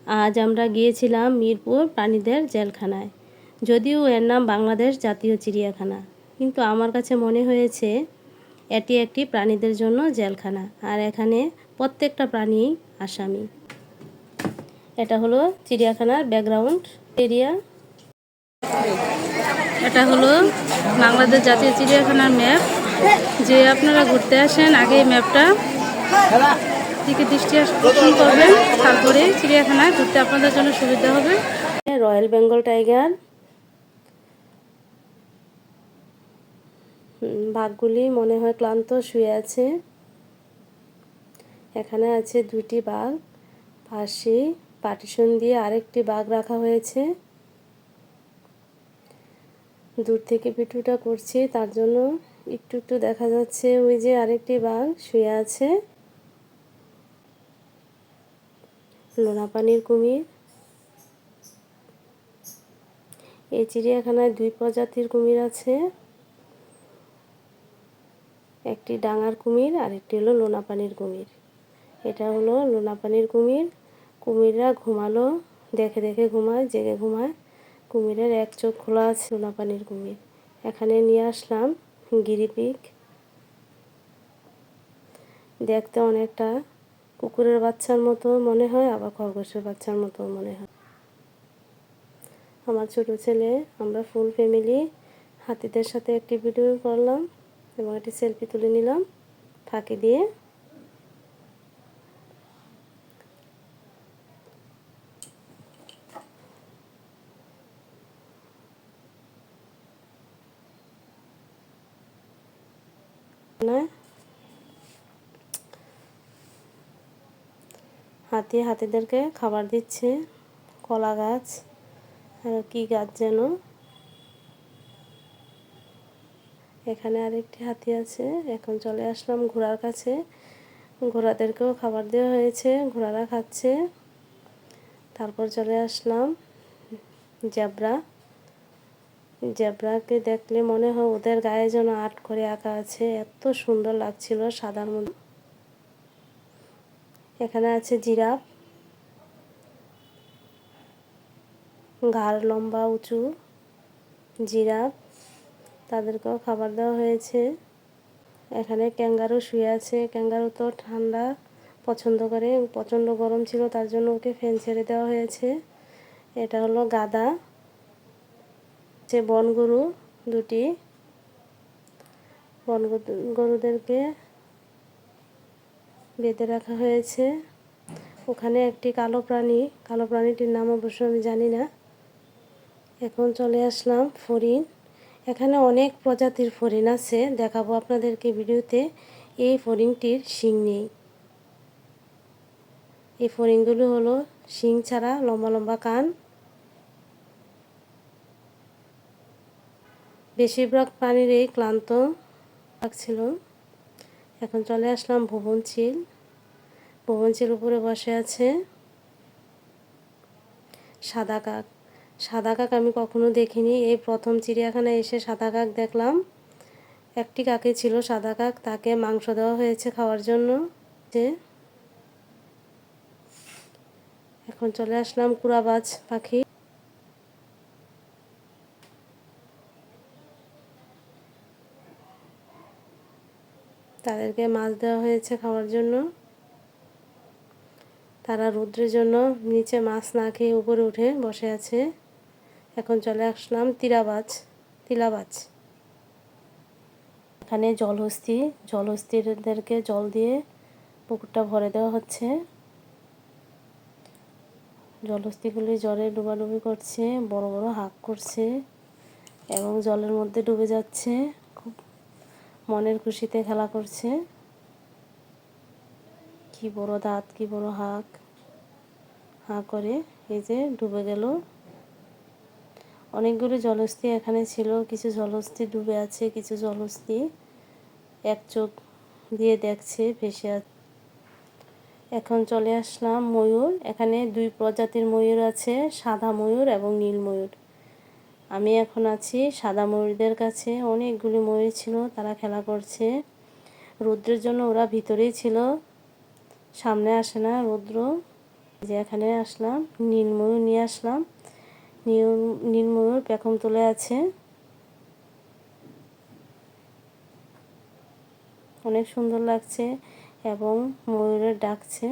আজ আমরা গিয়েছিলাম মিরপুর প্রাণীদের জেলখানায়। যদিও এর নাম বাংলাদেশ জাতীয় চিড়িয়াখানা, কিন্তু আমার কাছে মনে হয়েছে এটি একটি প্রাণীদের জন্য জেলখানা, আর এখানে প্রত্যেকটা প্রাণী আসামি। এটা হলো চিড়িয়াখানার ব্যাকগ্রাউন্ড এরিয়া। এটা হলো বাংলাদেশ জাতীয় চিড়িয়াখানার ম্যাপ। যে আপনারা ঘুরতে আসেন, আগে এই ম্যাপটা দিকে দৃষ্টি আকর্ষণ করবেন, তারপরে চিড়িয়াখানায় ঘুরতে আপনাদের জন্য সুবিধা হবে। রয়্যাল বেঙ্গল টাইগার, বাঘগুলি মনে হয় ক্লান্ত শুয়ে আছে। এখানে আছে দুটি বাঘ, পাশে পার্টিশন দিয়ে আরেকটি বাঘ রাখা হয়েছে। দূর থেকে ভিডিওটা করছি, তার জন্য একটু একটু দেখা যাচ্ছে। ওই যে আরেকটি বাঘ শুয়ে আছে। লোনাপানির কুমির। এই চিড়িয়াখানায় দুই প্রজাতির কুমির আছে, একটি ডাঙার কুমির আর একটি হলো লোনাপানির কুমির। এটা হলো লোনাপানির কুমির। কুমিররা ঘুমালো দেখে দেখে ঘুমায়, জেগে ঘুমায়। কুমিরের এক চোখ খোলা আছে। লোনাপানির কুমির। এখানে নিয়ে আসলাম গিরিপিগ। দেখতে অনেকটা কুকুরের বাচ্চার মতো মনে হয়, আবার খরগোশের বাচ্চার মতো মনে হয়। আমার ছোট ছেলে, আমরা ফুল ফ্যামিলি হাতিদের সাথে একটি ভিডিও করলাম এবং একটি সেলফি তুলে নিলাম ফাঁকি দিয়ে। হাতিদেরকে খাবার দিচ্ছে, কলা গাছ আর কি গাছ যেন। এখানে আরেকটি হাতি আছে। এখন চলে আসলাম ঘোড়ার কাছে। ঘোড়াদেরকেও খাবার দেওয়া হয়েছে, ঘোড়ারা খাচ্ছে। তারপর চলে আসলাম জেব্রাকে দেখলে মনে হয় ওদের গায়ে যেন আর্ট করে আঁকা আছে, এত সুন্দর লাগছিল সাদার মধ্যে। এখানে আছে জিরাফ, ঘাড় লম্বা উঁচু জিরাফ, তাদেরকেও খাবার দেওয়া হয়েছে। এখানে ক্যাঙ্গারু শুয়ে আছে। ক্যাঙ্গারু তো ঠান্ডা পছন্দ করে, প্রচণ্ড গরম ছিল, তার জন্য ওকে ফ্যান ছেড়ে দেওয়া হয়েছে। এটা হলো গাধা। বনগরু দুটি, গরুদেরকে বেঁধে রাখা হয়েছে। ওখানে একটি কালো প্রাণীটির নাম অবশ্য আমি জানি না। এখন চলে আসলাম ফড়িং। এখানে অনেক প্রজাতির ফড়িং আছে, দেখাবো আপনাদেরকে ভিডিওতে। এই ফড়িংটির শিং নেই। এই ফড়িংগুলো হলো শিং ছাড়া, লম্বা লম্বা কান। বেশিরভাগ প্রাণীরই ক্লান্ত লাগছিল। এখন চলে আসলাম ভুবনচিল উপরে বসে আছে সাদা কাক। আমি কখনো দেখিনি, এই প্রথম চিড়িয়াখানায় এসে সাদা কাক দেখলাম। একটি কাকই ছিল সাদা কাক, তাকে মাংস দেওয়া হয়েছে খাওয়ার জন্য। এখন চলে আসলাম কুরাবাজ পাখি। তাদেরকে মাছ দেওয়া হয়েছে খাওয়ার জন্য। তারা রৌদ্রের জন্য নিচে মাছ না খেয়ে উপরে উঠে বসে আছে। এখন চলে আসলাম তিলাবাজ। এখানে জলহস্তিদেরকে জল দিয়ে পুকুরটা ভরে দেওয়া হচ্ছে। জলহস্তিগুলি জলে ডুবাডুবি করছে, বড় বড় হাঁক করছে এবং জলের মধ্যে ডুবে যাচ্ছে, খুব মনের খুশিতে খেলা করছে। কি বড় দাঁত, কি বড় হাঁক করে এই যে ডুবে গেল। অনেকগুলো জলহস্তি এখানে ছিল, কিছু জলহস্তি ডুবে আছে, কিছু জলহস্তি এক চোখ দিয়ে দেখছে, ভেসে আছে। এখন চলে আসলাম ময়ূর। এখানে দুই প্রজাতির ময়ূর আছে, সাদা ময়ূর এবং নীল ময়ূর। আমি এখন আছি সাদা ময়ূরদের কাছে। অনেকগুলি ময়ূর ছিল, তারা খেলা করছে। রৌদ্রের জন্য ওরা ভিতরেই ছিল, সামনে আসে না রৌদ্র। যে এখানে আসলাম, নীলময়ূর নিয়ে আসলাম। নীলময়ূর পেখম তুলে আছে, অনেক সুন্দর লাগছে এবং ময়ূরের ডাকছে।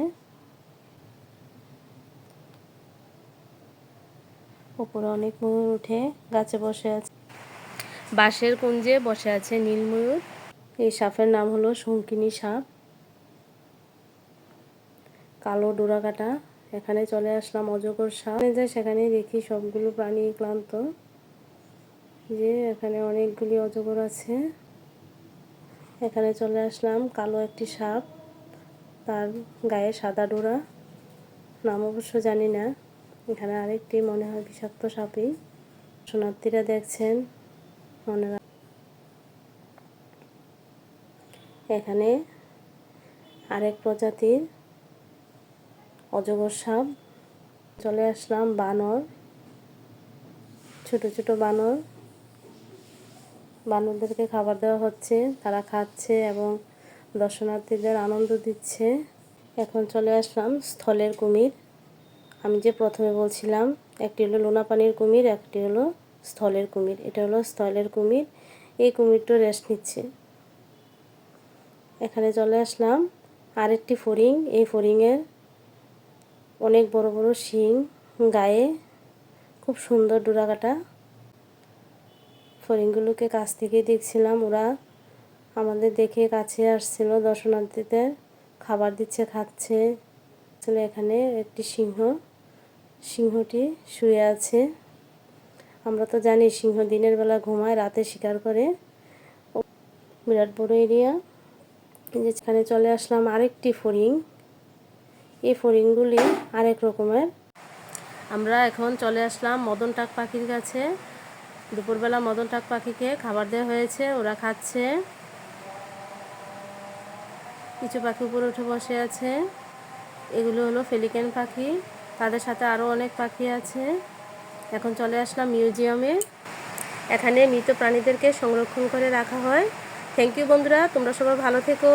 উপরে অনেক ময়ূর উঠে গাছে বসে আছে, বাঁশের কুঞ্জে বসে আছে নীলময়ূর। এই সাপের নাম হলো শঙ্কিনী সাপ, কালো ডোরাকাটা। এখানে চলে আসলাম অজগর সাপ, যাই সেখানে দেখি সবগুলো প্রাণী ক্লান্ত, যে এখানে অনেকগুলি অজগর আছে। এখানে চলে আসলাম, কালো একটি সাপ, তার গায়ে সাদা ডোরা, নাম অবশ্য জানি না। এখানে আরেকটি মনে হয় বিষাক্ত সাপই। দর্শনার্থীরা দেখছেন, মনে এখানে আরেক প্রজাতির অজগর সাপ। চলে আসলাম বানর, ছোট ছোট বানর, বানরদেরকে খাবার দেওয়া হচ্ছে, তারা খাচ্ছে এবং দর্শনার্থীদের আনন্দ দিচ্ছে। এখন চলে আসলাম স্থলের কুমির। আমি যে প্রথমে বলছিলাম একটি হলো লোনা পানির কুমির, একটি হলো স্থলের কুমির। এটা হলো স্থলের কুমির, এই কুমিরটা রেস্ট নিচ্ছে। এখানে চলে আসলাম আরেকটি ফড়িং। এই ফড়িংয়ের অনেক বড় বড় শিং, গায়ে খুব সুন্দর ডোরাকাটা। ফড়িংগুলোকে কাছ থেকে দেখছিলাম, ওরা আমাদের দেখে কাছে আসছিল, দর্শনার্থীদের খাবার দিচ্ছে, খাচ্ছে। আসলে এখানে একটি সিংহটি শুয়ে আছে। আমরা তো জানি সিংহ দিনের বেলা ঘুমায়, রাতে শিকার করে। বিরাট বড় এরিয়া। যেখানে চলে আসলাম আরেকটি ফড়িং। এই ফড়িংগুলি আরেক রকমের। আমরা এখন চলে আসলাম মদন টাক পাখির কাছে। দুপুরবেলা মদন টাক পাখিকে খাবার দেওয়া হয়েছে, ওরা খাচ্ছে। কিছু পাখি উপরে উঠে বসে আছে, এগুলো হলো পেলিক্যান পাখি, তাদের সাথে আরও অনেক পাখি আছে। এখন চলে আসলাম মিউজিয়ামে। এখানে মৃত প্রাণীদেরকে সংরক্ষণ করে রাখা হয়। থ্যাংক ইউ বন্ধুরা, তোমরা সবাই ভালো থেকো।